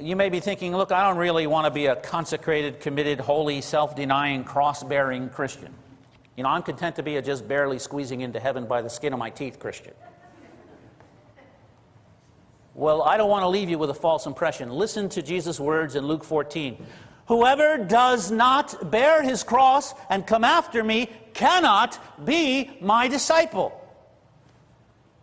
You may be thinking, look, I don't really want to be a consecrated, committed, holy, self-denying, cross-bearing Christian. I'm content to be a just barely squeezing into heaven by the skin of my teeth Christian. Well, I don't want to leave you with a false impression. Listen to Jesus' words in Luke 14. Whoever does not bear his cross and come after me cannot be my disciple.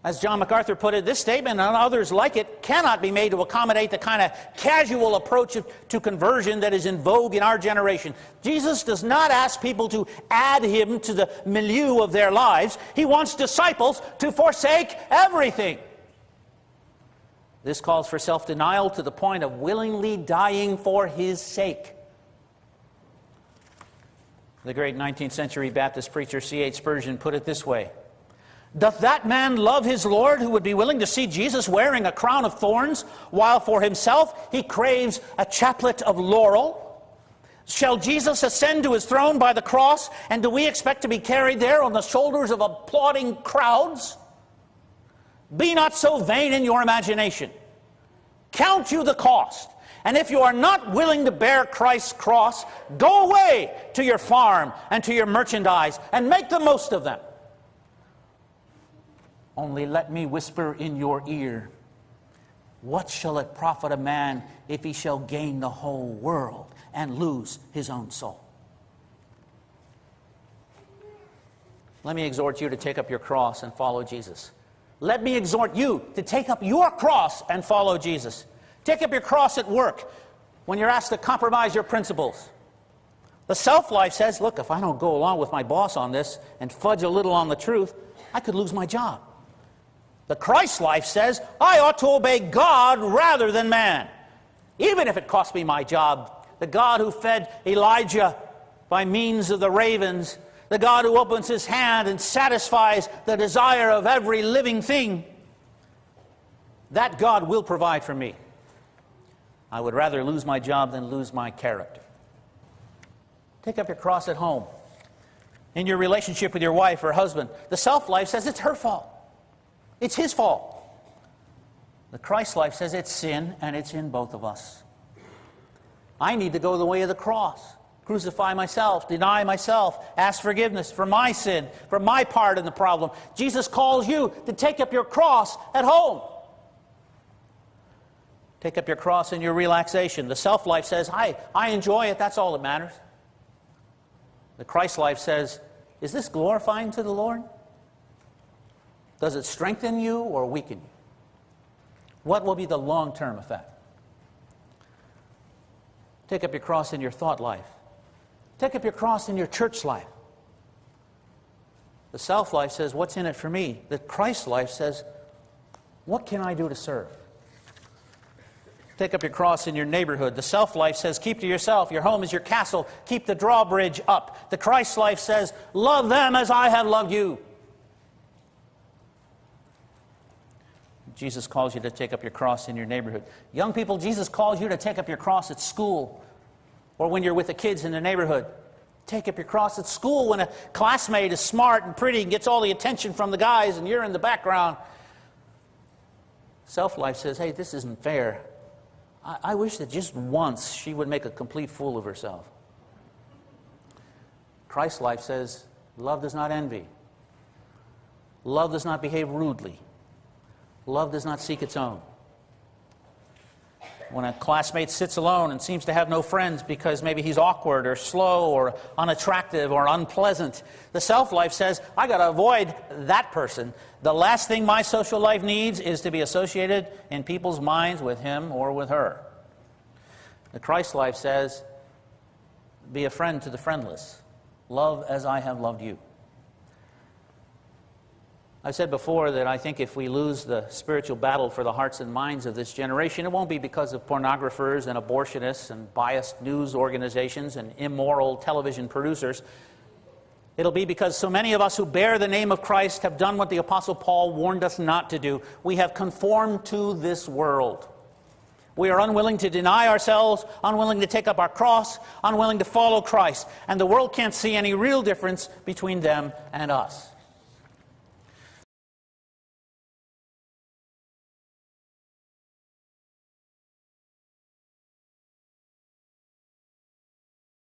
As John MacArthur put it, this statement and others like it cannot be made to accommodate the kind of casual approach to conversion that is in vogue in our generation. Jesus does not ask people to add him to the milieu of their lives. He wants disciples to forsake everything. This calls for self-denial to the point of willingly dying for his sake. The great 19th century Baptist preacher C.H. Spurgeon put it this way: doth that man love his Lord who would be willing to see Jesus wearing a crown of thorns, while for himself he craves a chaplet of laurel? Shall Jesus ascend to his throne by the cross, and do we expect to be carried there on the shoulders of applauding crowds? Be not so vain in your imagination. Count you the cost. And if you are not willing to bear Christ's cross, go away to your farm and to your merchandise and make the most of them. Only let me whisper in your ear, what shall it profit a man if he shall gain the whole world and lose his own soul? Let me exhort you to take up your cross and follow Jesus. Let me exhort you to take up your cross and follow Jesus. Take up your cross at work when you're asked to compromise your principles. The self-life says, look, if I don't go along with my boss on this and fudge a little on the truth, I could lose my job. The Christ life says, I ought to obey God rather than man, even if it costs me my job. The God who fed Elijah by means of the ravens, the God who opens his hand and satisfies the desire of every living thing, that God will provide for me. I would rather lose my job than lose my character. Take up your cross at home. In your relationship with your wife or husband, the self-life says it's her fault. It's his fault. The Christ life says it's sin, and it's in both of us. I need to go the way of the cross. Crucify myself, deny myself, ask forgiveness for my sin, for my part in the problem. Jesus calls you to take up your cross at home. Take up your cross in your relaxation. The self-life says, I enjoy it, that's all that matters. The Christ life says, is this glorifying to the Lord? Does it strengthen you or weaken you? What will be the long-term effect? Take up your cross in your thought life. Take up your cross in your church life. The self-life says, what's in it for me? The Christ life says, what can I do to serve? Take up your cross in your neighborhood. The self-life says, keep to yourself. Your home is your castle. Keep the drawbridge up. The Christ life says, love them as I have loved you. Jesus calls you to take up your cross in your neighborhood. Young people, Jesus calls you to take up your cross at school, or when you're with the kids in the neighborhood. Take up your cross at school when a classmate is smart and pretty and gets all the attention from the guys and you're in the background. Self-life says, hey, this isn't fair. I wish that just once she would make a complete fool of herself. Christ life says, love does not envy. Love does not behave rudely. Love does not seek its own. When a classmate sits alone and seems to have no friends because maybe he's awkward or slow or unattractive or unpleasant, the self-life says, I got to avoid that person. The last thing my social life needs is to be associated in people's minds with him or with her. The Christ life says, be a friend to the friendless. Love as I have loved you. I've said before that I think if we lose the spiritual battle for the hearts and minds of this generation, it won't be because of pornographers and abortionists and biased news organizations and immoral television producers. It'll be because so many of us who bear the name of Christ have done what the Apostle Paul warned us not to do. We have conformed to this world. We are unwilling to deny ourselves, unwilling to take up our cross, unwilling to follow Christ. And the world can't see any real difference between them and us.